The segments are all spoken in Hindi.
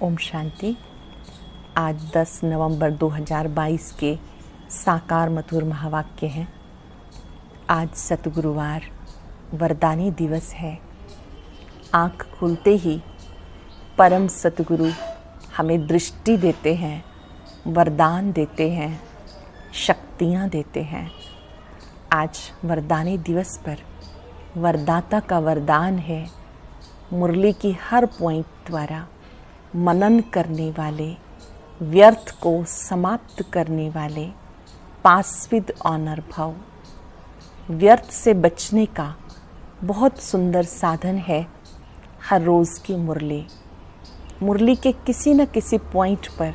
ओम शांति। आज 10 नवंबर 2022 के साकार मधुर महावाक्य हैं। आज सतगुरुवार वरदानी दिवस है। आँख खुलते ही परम सतगुरु हमें दृष्टि देते हैं, वरदान देते हैं, शक्तियाँ देते हैं। आज वरदानी दिवस पर वरदाता का वरदान है, मुरली की हर पॉइंट द्वारा मनन करने वाले, व्यर्थ को समाप्त करने वाले पास विद ऑनर भाव। व्यर्थ से बचने का बहुत सुंदर साधन है हर रोज़ की मुरली के किसी न किसी पॉइंट पर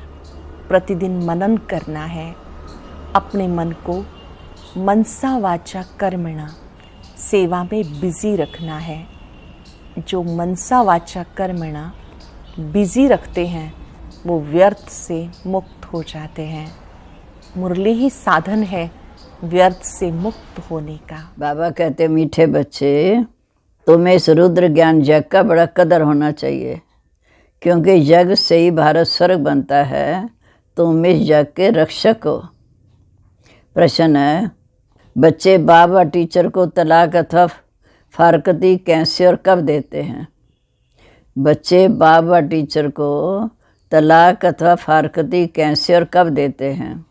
प्रतिदिन मनन करना है। अपने मन को मनसा वाचा कर्मणा सेवा में बिजी रखना है। जो मनसा वाचा कर्मणा बिजी रखते हैं वो व्यर्थ से मुक्त हो जाते हैं। मुरली ही साधन है व्यर्थ से मुक्त होने का। बाबा कहते मीठे बच्चे, तुम्हें इस रुद्र ज्ञान जग का बड़ा कदर होना चाहिए, क्योंकि जग से ही भारत स्वर्ग बनता है। तुम इस जग के रक्षक हो। प्रश्न है, बच्चे बाप व टीचर को तलाक अथवा फारकती कैसे और कब देते हैं? बच्चे बाप व टीचर को तलाक अथवा फारकती कैसे और कब देते हैं?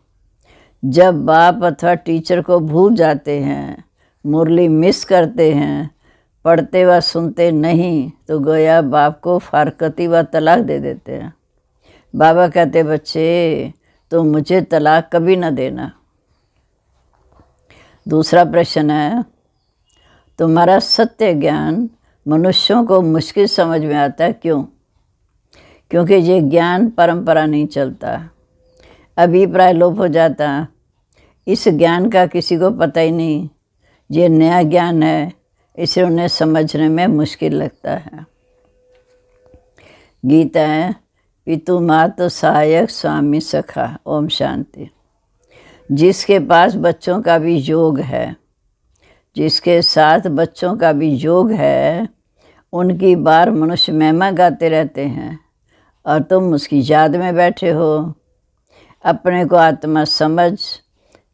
जब बाप अथवा टीचर को भूल जाते हैं, मुरली मिस करते हैं, पढ़ते व सुनते नहीं, तो गोया बाप को फारकती व तलाक दे देते हैं। बाबा कहते बच्चे, तो मुझे तलाक कभी न देना। दूसरा प्रश्न है, तुम्हारा सत्य ज्ञान मनुष्यों को मुश्किल समझ में आता है, क्यों? क्योंकि ये ज्ञान परंपरा नहीं चलता, अभिप्राय लोप हो जाता। इस ज्ञान का किसी को पता ही नहीं। ये नया ज्ञान है, इसे उन्हें समझने में मुश्किल लगता है। गीता है, पितु मातु सहायक स्वामी सखा। ओम शांति। जिसके पास बच्चों का भी योग है, जिसके साथ बच्चों का भी योग है, उनकी बार मनुष्य महिमा गाते रहते हैं और तुम उसकी याद में बैठे हो। अपने को आत्मा समझ,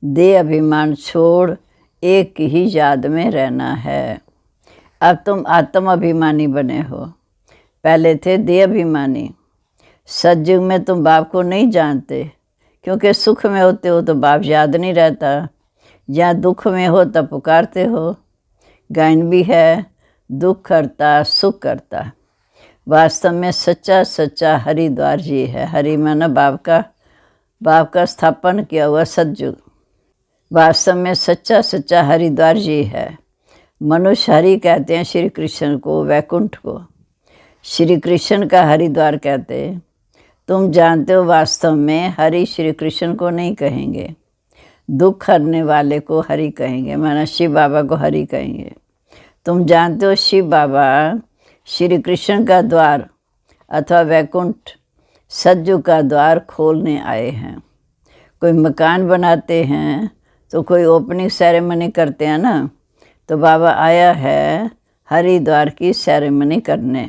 दे अभिमान छोड़, एक ही याद में रहना है। अब तुम आत्म अभिमानी बने हो, पहले थे दे अभिमानी। सतयुग में तुम बाप को नहीं जानते, क्योंकि सुख में होते हो तो बाप याद नहीं रहता। जहाँ दुख में हो तब पुकारते हो। गायन भी है, दुख करता सुख करता। वास्तव में सच्चा सच्चा हरिद्वार जी है। हरि माना बाप का स्थापन किया हुआ सतयुग। वास्तव में सच्चा सच्चा हरिद्वार जी है। मनुष्य हरि कहते हैं श्री कृष्ण को, वैकुंठ को। श्री कृष्ण का हरिद्वार कहते हैं। तुम जानते हो वास्तव में हरि श्री कृष्ण को नहीं कहेंगे, दुख हरने वाले को हरि कहेंगे, माना शिव बाबा को हरि कहेंगे। तुम जानते हो शिव बाबा श्री कृष्ण का द्वार अथवा वैकुंठ सतयुग का द्वार खोलने आए हैं। कोई मकान बनाते हैं तो कोई ओपनिंग सेरेमनी करते हैं ना, तो बाबा आया है हरिद्वार की सेरेमनी करने।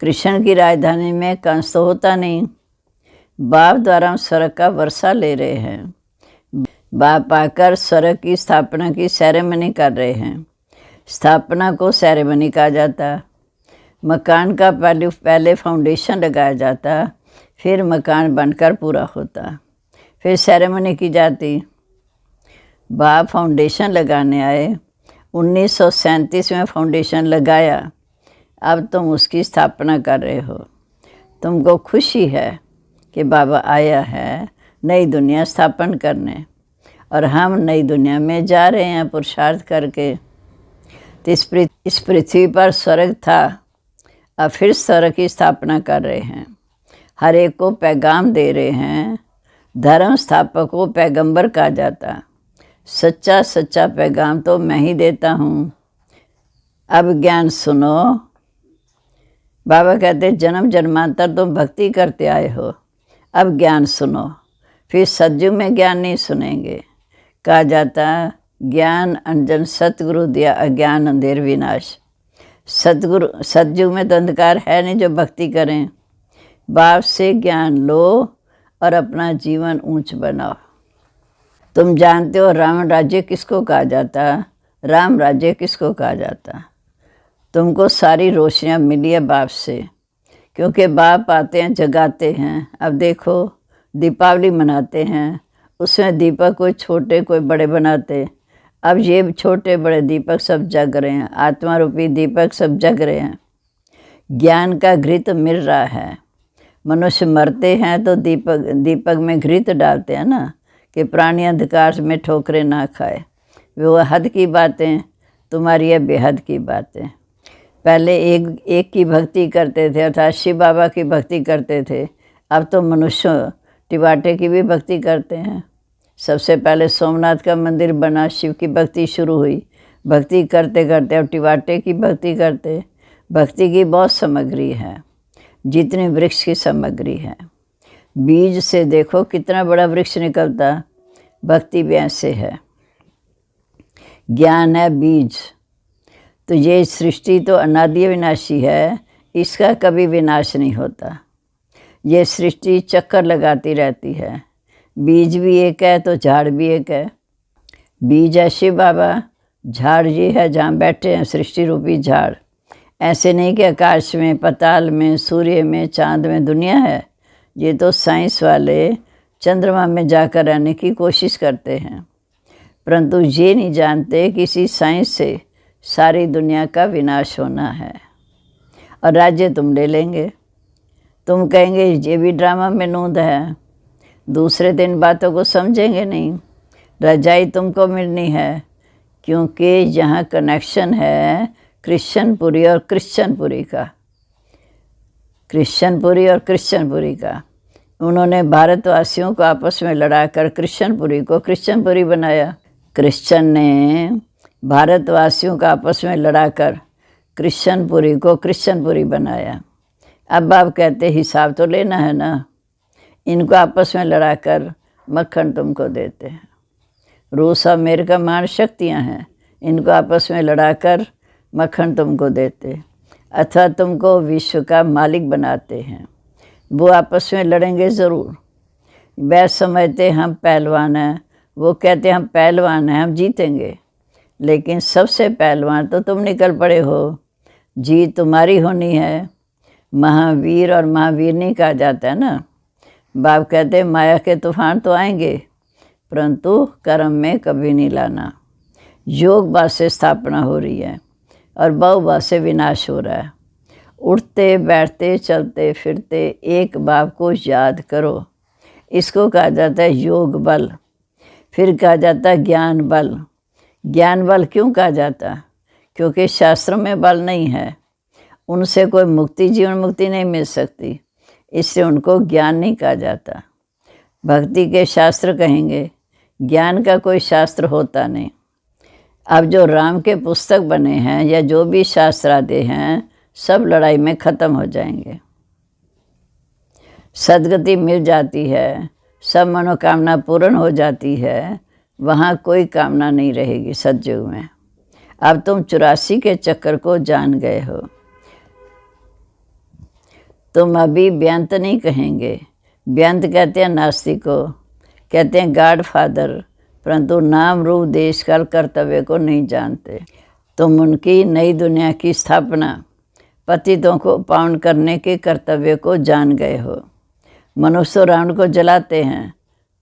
कृष्ण की राजधानी में कंस तो होता नहीं। बाप द्वारा हम स्वर्ग का वर्षा ले रहे हैं। बाप आकर स्वर्ग की स्थापना की सेरेमनी कर रहे हैं। स्थापना को सेरेमनी कहा जाता। मकान का पहले फाउंडेशन लगाया जाता, फिर मकान बनकर पूरा होता, फिर सेरेमनी की जाती। बाप फाउंडेशन लगाने आए, 1937 में फाउंडेशन लगाया। अब तुम उसकी स्थापना कर रहे हो। तुमको खुशी है कि बाबा आया है नई दुनिया स्थापन करने, और हम नई दुनिया में जा रहे हैं पुरुषार्थ करके। तो इस पृथ्वी पर स्वर्ग था, अब फिर स्वर्ग की स्थापना कर रहे हैं। हर एक को पैगाम दे रहे हैं। धर्म स्थापक को पैगंबर कहा जाता। सच्चा सच्चा पैगाम तो मैं ही देता हूँ। अब ज्ञान सुनो। बाबा कहते जन्म जन्मांतर तुम भक्ति करते आए हो, अब ज्ञान सुनो। फिर सतयुग में ज्ञान नहीं सुनेंगे। कहा जाता ज्ञान अंजन सतगुरु दिया अज्ञान अंधेर विनाश। सतयुग में तो अंधकार है नहीं जो भक्ति करें। बाप से ज्ञान लो और अपना जीवन ऊंच बनाओ। तुम जानते हो राम राज्य किसको कहा जाता? राम राज्य किसको कहा जाता? तुमको सारी रोशनियाँ मिली है बाप से, क्योंकि बाप आते हैं, जगाते हैं। अब देखो दीपावली मनाते हैं, उसमें दीपक कोई छोटे कोई बड़े बनाते। अब ये छोटे बड़े दीपक सब जग रहे हैं, आत्मा रूपी दीपक सब जग रहे हैं। ज्ञान का घृत मिल रहा है। मनुष्य मरते हैं तो दीपक में घृत डालते हैं ना, कि प्राणी अंधकार में ठोकरें ना खाए। वो हद की बातें, तुम्हारी है बेहद की बातें। पहले एक की भक्ति करते थे, अर्थात शिव बाबा की भक्ति करते थे। अब तो मनुष्य टिवाटे की भी भक्ति करते हैं। सबसे पहले सोमनाथ का मंदिर बना, शिव की भक्ति शुरू हुई। भक्ति करते करते अब टिवाटे की भक्ति करते। भक्ति की बहुत सामग्री है, जितनी वृक्ष की सामग्री है। बीज से देखो कितना बड़ा वृक्ष निकलता। भक्ति भी ऐसे है। ज्ञान है बीज। तो ये सृष्टि तो अनादि विनाशी है, इसका कभी विनाश नहीं होता। ये सृष्टि चक्कर लगाती रहती है। बीज भी एक है तो झाड़ भी एक है। बीज है शिव बाबा, झाड़ ये है जहाँ बैठे हैं, सृष्टि रूपी झाड़। ऐसे नहीं कि आकाश में, पताल में, सूर्य में, चांद में दुनिया है। ये तो साइंस वाले चंद्रमा में जाकर रहने की कोशिश करते हैं, परंतु ये नहीं जानते कि इसी साइंस से सारी दुनिया का विनाश होना है। और राज्य तुम ले लेंगे। तुम कहेंगे ये भी ड्रामा में नूंद है। दूसरे दिन बातों को समझेंगे नहीं। रजाई तुमको मिलनी है, क्योंकि यहाँ कनेक्शन है क्रिश्चियनपुरी और क्रिश्चियनपुरी का। क्रिश्चियनपुरी और क्रिश्चियनपुरी का। उन्होंने भारतवासियों को आपस में लड़ाकर क्रिश्चियनपुरी को क्रिश्चियनपुरी बनाया। क्रिश्चियन ने भारतवासियों का आपस में लड़ाकर क्रिश्चियनपुरी को क्रिश्चियनपुरी बनाया। अब आप कहते हिसाब तो लेना है ना। इनको आपस में लड़ाकर मक्खन तुमको देते हैं। रूस और अमेरिका महान शक्तियाँ हैं, इनको आपस में लड़ाकर मक्खन तुमको देते, अथवा तुमको विश्व का मालिक बनाते हैं। वो आपस में लड़ेंगे ज़रूर। वह समझते हम पहलवान हैं, वो कहते हम पहलवान हैं, हम जीतेंगे। लेकिन सबसे पहलवान तो तुम निकल पड़े हो। जीत तुम्हारी होनी है। महावीर और महावीर नहीं कहा जाता है ना। बाप कहते माया के तूफान तो आएंगे, परंतु कर्म में कभी नहीं लाना। योग बात से स्थापना हो रही है और बहुबात से विनाश हो रहा है। उठते बैठते चलते फिरते एक बाप को याद करो। इसको कहा जाता है योग बल। फिर कहा जाता है ज्ञान बल। ज्ञान बल क्यों कहा जाता? क्योंकि शास्त्रों में बल नहीं है। उनसे कोई मुक्ति, जीवन मुक्ति नहीं मिल सकती, इससे उनको ज्ञान नहीं कहा जाता। भक्ति के शास्त्र कहेंगे, ज्ञान का कोई शास्त्र होता नहीं। अब जो राम के पुस्तक बने हैं या जो भी शास्त्र आते हैं, सब लड़ाई में ख़त्म हो जाएंगे। सदगति मिल जाती है, सब मनोकामना पूर्ण हो जाती है, वहाँ कोई कामना नहीं रहेगी सतयुग में। अब तुम 84 के चक्कर को जान गए हो। तुम अभी व्यंत नहीं कहेंगे। व्यंत कहते हैं नास्तिक को, कहते हैं गॉड फादर, परंतु नाम रूप देश काल कर्तव्य को नहीं जानते। तुम उनकी नई दुनिया की स्थापना, पतितों को पावन करने के कर्तव्य को जान गए हो। मनुष्य तो रावण को जलाते हैं,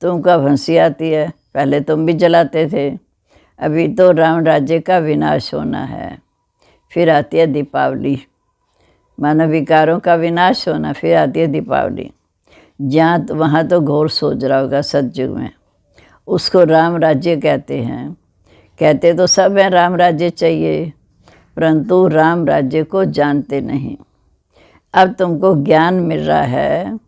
तुमको हंसी आती है। पहले तुम भी जलाते थे। अभी तो रावण राज्य का विनाश होना है। फिर आती है दीपावली, मानव विकारों का विनाश होना। फिर आती है दीपावली, जहाँ वहाँ तो घोर सोच रहा होगा सतयुग में। उसको राम राज्य कहते हैं। कहते तो सब हैं राम राज्य चाहिए, परंतु राम राज्य को जानते नहीं। अब तुमको ज्ञान मिल रहा है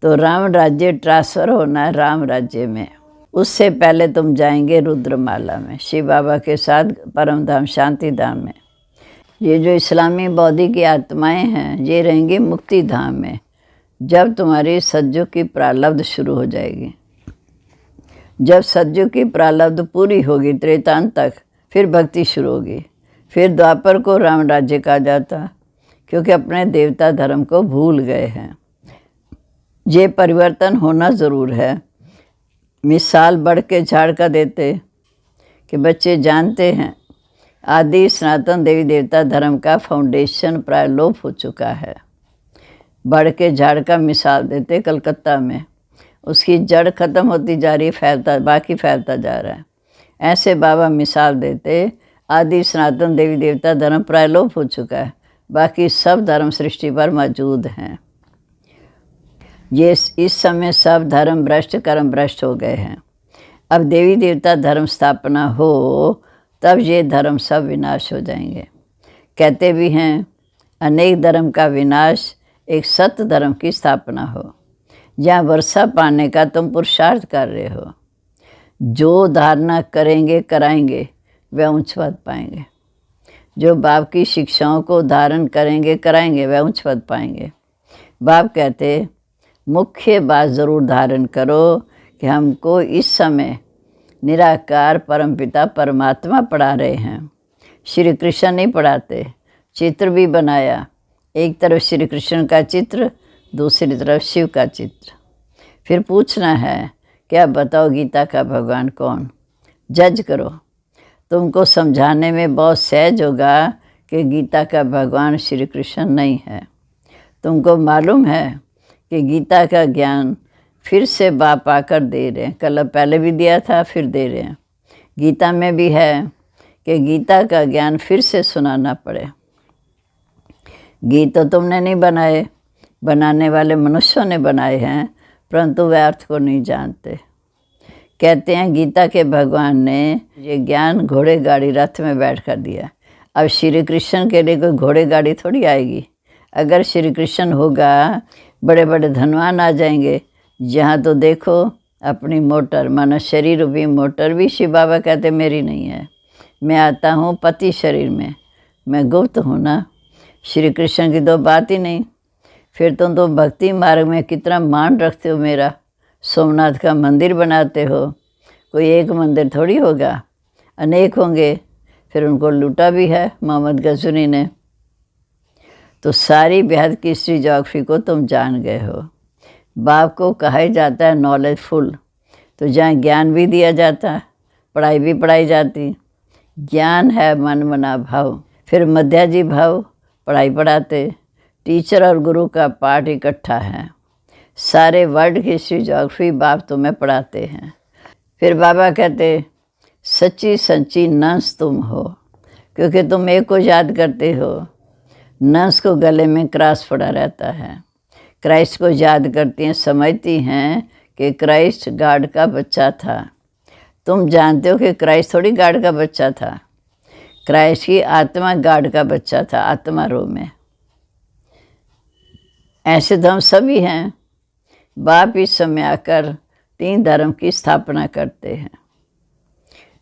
तो राम राज्य ट्रांसफ़र होना है राम राज्य में। उससे पहले तुम जाएंगे रुद्रमाला में, शिव बाबा के साथ परम धाम शांति धाम में। ये जो इस्लामी बौद्धिक की आत्माएं हैं, ये रहेंगी मुक्ति धाम में, जब तुम्हारी सतयुग की प्रारब्ध शुरू हो जाएगी। जब सतयुग की प्रारब्ध पूरी होगी त्रेतांत तक, फिर भक्ति शुरू होगी। फिर द्वापर को राम राज्य कहा जाता, क्योंकि अपने देवता धर्म को भूल गए हैं। ये परिवर्तन होना ज़रूर है। मिसाल बढ़ के झाड़ का देते कि बच्चे जानते हैं आदि सनातन देवी देवता धर्म का फाउंडेशन प्राय लोप हो चुका है। बढ़ के झाड़ का मिसाल देते कलकत्ता में, उसकी जड़ ख़त्म होती जा रही है, बाकी फैलता जा रहा है। ऐसे बाबा मिसाल देते आदि सनातन देवी देवता धर्म प्राय लोप हो चुका है, बाकी सब धर्म सृष्टि पर मौजूद हैं। ये इस समय सब धर्म भ्रष्ट कर्म भ्रष्ट हो गए हैं। अब देवी देवता धर्म स्थापना हो तब ये धर्म सब विनाश हो जाएंगे। कहते भी हैं अनेक धर्म का विनाश एक सत्य धर्म की स्थापना हो, जहाँ वर्षा पाने का तुम पुरुषार्थ कर रहे हो। जो धारणा करेंगे कराएंगे वह उच्च पद पाएंगे। जो बाप की शिक्षाओं को धारण करेंगे कराएंगे वह उच्च पद पाएंगे। बाप कहते मुख्य बात ज़रूर धारण करो कि हमको इस समय निराकार परमपिता परमात्मा पढ़ा रहे हैं। श्री कृष्ण नहीं पढ़ाते। चित्र भी बनाया, एक तरफ श्री कृष्ण का चित्र, दूसरी तरफ शिव का चित्र। फिर पूछना है क्या बताओ गीता का भगवान कौन? जज करो। तुमको समझाने में बहुत सहज होगा कि गीता का भगवान श्री कृष्ण नहीं है। तुमको मालूम है कि गीता का ज्ञान फिर से बाप आकर दे रहे हैं। कल पहले भी दिया था, फिर दे रहे हैं। गीता में भी है कि गीता का ज्ञान फिर से सुनाना पड़े। गीत तो तुमने नहीं बनाए, बनाने वाले मनुष्यों ने बनाए हैं, परंतु वे अर्थ को नहीं जानते। कहते हैं गीता के भगवान ने ये ज्ञान घोड़े गाड़ी रथ में बैठ कर दिया। अब श्री कृष्ण के लिए कोई घोड़े गाड़ी थोड़ी आएगी। अगर श्री कृष्ण होगा बड़े बड़े धनवान आ जाएंगे। जहाँ तो देखो अपनी मोटर, मानो शरीर रूपी मोटर भी शिव बाबा कहते मेरी नहीं है, मैं आता हूँ पति शरीर में, मैं गुप्त हूँ ना। श्री कृष्ण की तो बात ही नहीं। फिर तुम तो भक्ति मार्ग में कितना मान रखते हो मेरा। सोमनाथ का मंदिर बनाते हो, कोई एक मंदिर थोड़ी होगा, अनेक होंगे। फिर उनको लूटा भी है मोहम्मद गजनी ने। तो सारी बेहद की हिस्ट्री ज्योग्राफी को तुम जान गए हो। बाप को कहा ही जाता है नॉलेजफुल। तो जहाँ ज्ञान भी दिया जाता, पढ़ाई भी पढ़ाई जाती। ज्ञान है मन मना भाव। फिर मध्याजी भाव पढ़ाई पढ़ाते। टीचर और गुरु का पाठ इकट्ठा है। सारे वर्ल्ड की हिस्ट्री ज्योग्राफी बाप तुम्हें पढ़ाते हैं। फिर बाबा कहते सच्ची सच्ची नंस तुम हो, क्योंकि तुम एक को याद करते हो। नंस को गले में क्रॉस पड़ा रहता है। क्राइस्ट को याद करती हैं, समझती हैं कि क्राइस्ट गॉड का बच्चा था। तुम जानते हो कि क्राइस्ट थोड़ी गॉड का बच्चा था। क्राइस्ट की आत्मा गॉड का बच्चा था, आत्मा रूप में। ऐसे तो हम सभी हैं। बाप इस समय आकर 3 धर्म की स्थापना करते हैं।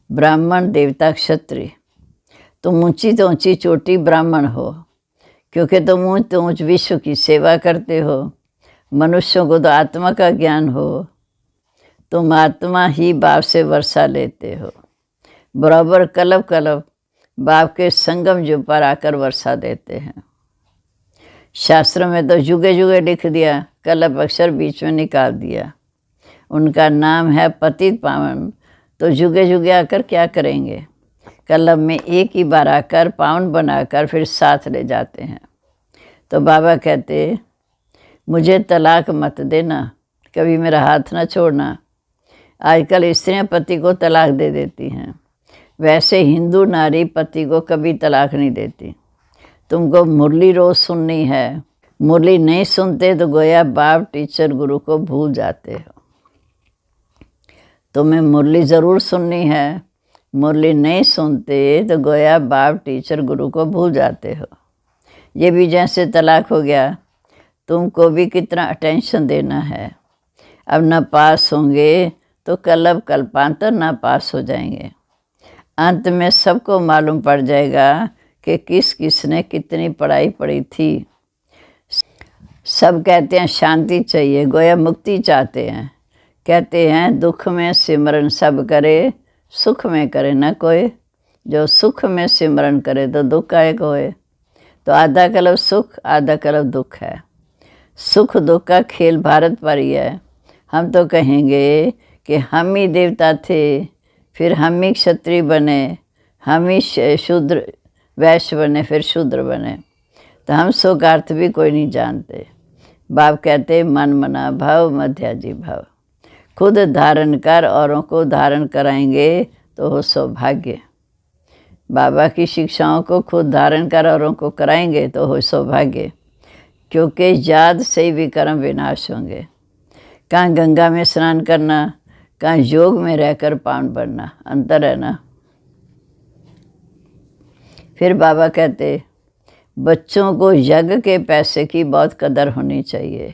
ब्राह्मण, देवता, क्षत्रिय। तुम ऊंची तो ऊंची चोटी ब्राह्मण हो, क्योंकि तुम ऊंच तो ऊंच विश्व की सेवा करते हो। मनुष्यों को तो आत्मा का ज्ञान हो। तुम आत्मा ही बाप से वर्षा लेते हो। बराबर कलब कलब बाप के संगम युग पर आकर वर्षा देते हैं। शास्त्रों में तो जुगे जुगे लिख दिया, कलब अक्षर बीच में निकाल दिया। उनका नाम है पतित पावन। तो जुगे जुगे आकर क्या करेंगे? कलब में एक ही बार आकर पावन बनाकर फिर साथ ले जाते हैं। तो बाबा कहते मुझे तलाक मत देना, कभी मेरा हाथ ना छोड़ना। आजकल स्त्रियां पति को तलाक दे देती हैं, वैसे हिंदू नारी पति को कभी तलाक नहीं देती। तुमको मुरली रोज़ सुननी है। मुरली नहीं सुनते तो गोया बाप टीचर गुरु को भूल जाते हो। तुम्हें मुरली ज़रूर सुननी है। मुरली नहीं सुनते तो गोया बाप टीचर गुरु को भूल जाते हो। ये भी जैसे तलाक हो गया, तुमको भी कितना अटेंशन देना है। अब ना पास होंगे तो कलब कल्पांतर ना पास हो जाएंगे। अंत में सबको मालूम पड़ जाएगा कि किस किसने कितनी पढ़ाई पढ़ी थी। सब कहते हैं शांति चाहिए, गोया मुक्ति चाहते हैं। कहते हैं दुख में सिमरन सब करे, सुख में करे न कोई। जो सुख में सिमरन करे तो दुख काहे को होए। तो आधा कलब सुख, आधा कलब दुख है। सुख दुख का खेल भारत पर ही है। हम तो कहेंगे कि हम ही देवता थे, फिर हम ही क्षत्रिय बने, हम ही शूद्र वैश्य बने, फिर शूद्र बने। तो हम सो का अर्थ भी कोई नहीं जानते। बाप कहते मन मना भव मध्याजी भव। खुद धारण कर औरों को धारण कराएंगे तो हो सौभाग्य। बाबा की शिक्षाओं को खुद धारण कर औरों को कराएंगे तो हो सौभाग्य, क्योंकि याद से ही विकर्म विनाश होंगे। कहाँ गंगा में स्नान करना, कहाँ योग में रहकर पावन बनना, अंतर है ना। फिर बाबा कहते बच्चों को यज्ञ के पैसे की बहुत कदर होनी चाहिए,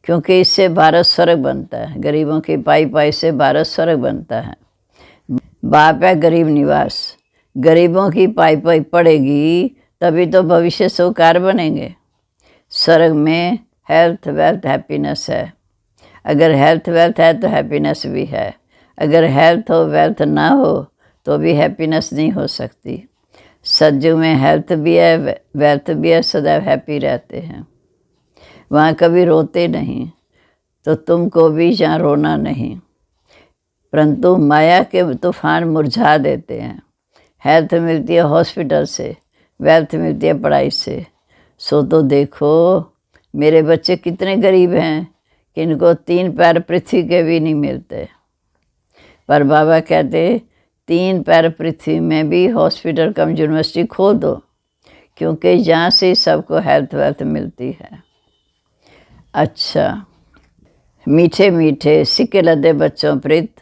क्योंकि इससे भारत स्वर्ग बनता है। गरीबों की पाई पाई से भारत स्वर्ग बनता है। बाप है गरीब निवास, गरीबों की पाई पाई पड़ेगी तभी तो भविष्य साकार बनेंगे। स्वर्ग में हेल्थ वेल्थ हैप्पीनेस है। अगर हेल्थ वेल्थ है तो हैप्पीनेस भी है। अगर हेल्थ हो वेल्थ ना हो तो भी हैप्पीनेस नहीं हो सकती। सज्जू में हेल्थ भी है वेल्थ भी है, सदैव हैप्पी रहते हैं। वहाँ कभी रोते नहीं, तो तुमको भी यहाँ रोना नहीं। परंतु माया के तूफान मुरझा देते हैं। हेल्थ मिलती है हॉस्पिटल से, वेल्थ मिलती है पढ़ाई से। सो तो देखो मेरे बच्चे कितने गरीब हैं कि इनको 3 पैर पृथ्वी के भी नहीं मिलते। पर बाबा कहते 3 पैर पृथ्वी में भी हॉस्पिटल कम यूनिवर्सिटी खोल दो, क्योंकि यहाँ से सबको हेल्थ वेल्थ मिलती है। अच्छा, मीठे मीठे सिक्के लदे बच्चों प्रीत,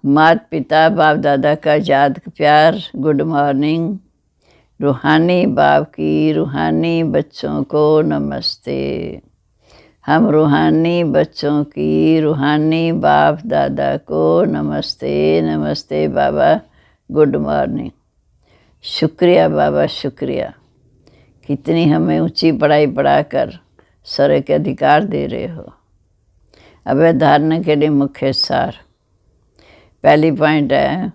माता पिता बाप दादा का याद प्यार, गुड मॉर्निंग। रूहानी बाप की रूहानी बच्चों को नमस्ते। हम रूहानी बच्चों की रूहानी बाप दादा को नमस्ते। नमस्ते बाबा, गुड मॉर्निंग। शुक्रिया बाबा, शुक्रिया। कितनी हमें ऊंची पढ़ाई पढ़ाकर स्वर्ग के अधिकार दे रहे हो। अब धारणा के लिए मुख्य सार। पहली पॉइंट है,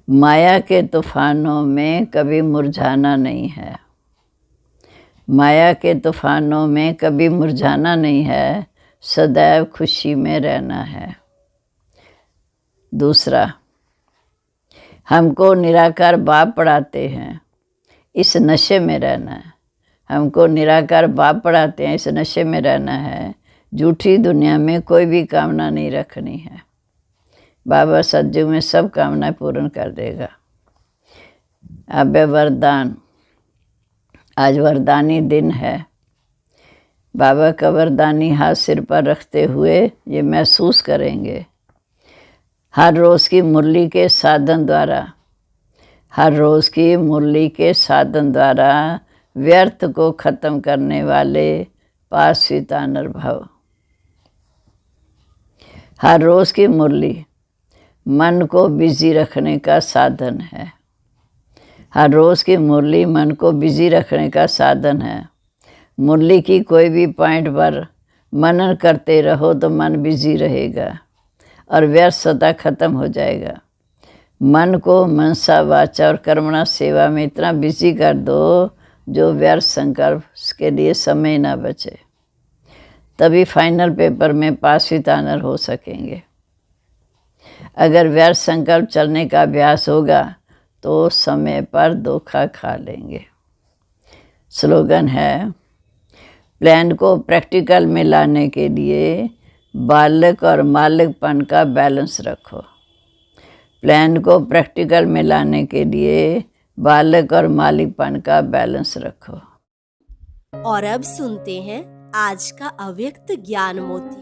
माया के तूफानों में कभी मुरझाना नहीं है। माया के तूफानों में कभी मुरझाना नहीं है, सदैव खुशी में रहना है। दूसरा, हमको निराकार बाप पढ़ाते हैं, इस नशे में रहना है। हमको निराकार बाप पढ़ाते हैं, इस नशे में रहना है। झूठी दुनिया में कोई भी कामना नहीं रखनी है। बाबा सज्जू में सब कामनाएं पूर्ण कर देगा। अब वरदान। आज वरदानी दिन है। बाबा का वरदानी हाथ सिर पर रखते हुए ये महसूस करेंगे, हर रोज़ की मुरली के साधन द्वारा, हर रोज़ की मुरली के साधन द्वारा व्यर्थ को ख़त्म करने वाले पार्श्वितानर भव। हर रोज़ की मुरली मन को बिजी रखने का साधन है। हर रोज़ की मुरली मन को बिजी रखने का साधन है। मुरली की कोई भी पॉइंट पर मनन करते रहो तो मन बिजी रहेगा और व्यस्तता खत्म हो जाएगा। मन को मनसा वाचा और कर्मणा सेवा में इतना बिजी कर दो जो व्यर्थ संकल्प के लिए समय ना बचे, तभी फाइनल पेपर में पास विद ऑनर हो सकेंगे। अगर व्यर्थ संकल्प चलने का अभ्यास होगा तो समय पर धोखा खा लेंगे। स्लोगन है, प्लान को प्रैक्टिकल में लाने के लिए बालक और मालिकपन का बैलेंस रखो। प्लान को प्रैक्टिकल में लाने के लिए बालक और मालिकपन का बैलेंस रखो। और अब सुनते हैं आज का अव्यक्त ज्ञान मोती।